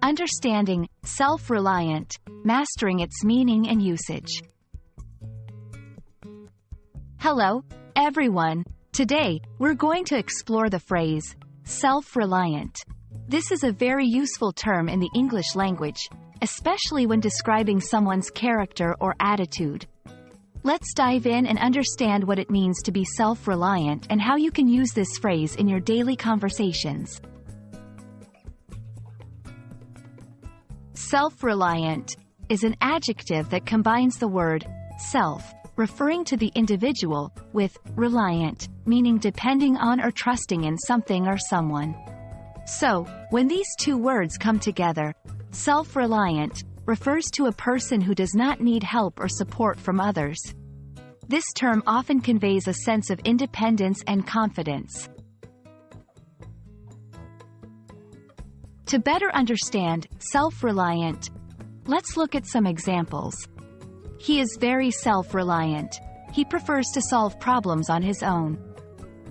Understanding self-reliant, mastering its meaning and usage. Hello, everyone. Today, we're going to explore the phrase, self-reliant. This is a very useful term in the English language, especially when describing someone's character or attitude. Let's dive in and understand what it means to be self-reliant and how you can use this phrase in your daily conversations. Self-reliant is an adjective that combines the word self, referring to the individual, with reliant, meaning depending on or trusting in something or someone. So, when these two words come together, self-reliant refers to a person who does not need help or support from others. This term often conveys a sense of independence and confidence. To better understand self-reliant, let's look at some examples. He is very self-reliant. He prefers to solve problems on his own.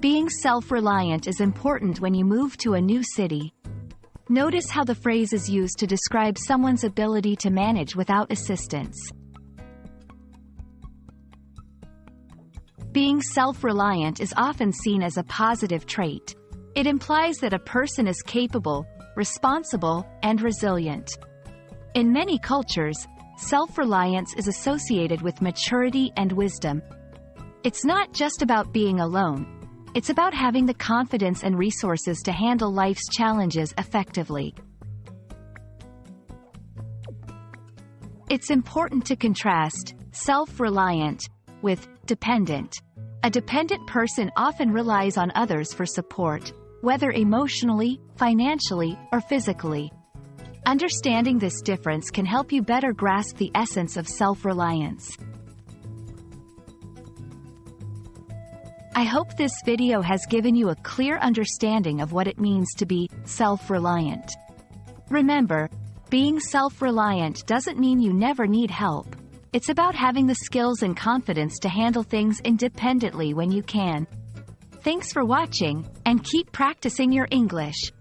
Being self-reliant is important when you move to a new city. Notice how the phrase is used to describe someone's ability to manage without assistance. Being self-reliant is often seen as a positive trait. It implies that a person is capable, responsible, and resilient. In many cultures, self-reliance is associated with maturity and wisdom. It's not just about being alone. It's about having the confidence and resources to handle life's challenges effectively. It's important to contrast self-reliant with dependent. A dependent person often relies on others for support, whether emotionally, financially, or physically. Understanding this difference can help you better grasp the essence of self-reliance. I hope this video has given you a clear understanding of what it means to be self-reliant. Remember, being self-reliant doesn't mean you never need help. It's about having the skills and confidence to handle things independently when you can. Thanks for watching, and keep practicing your English.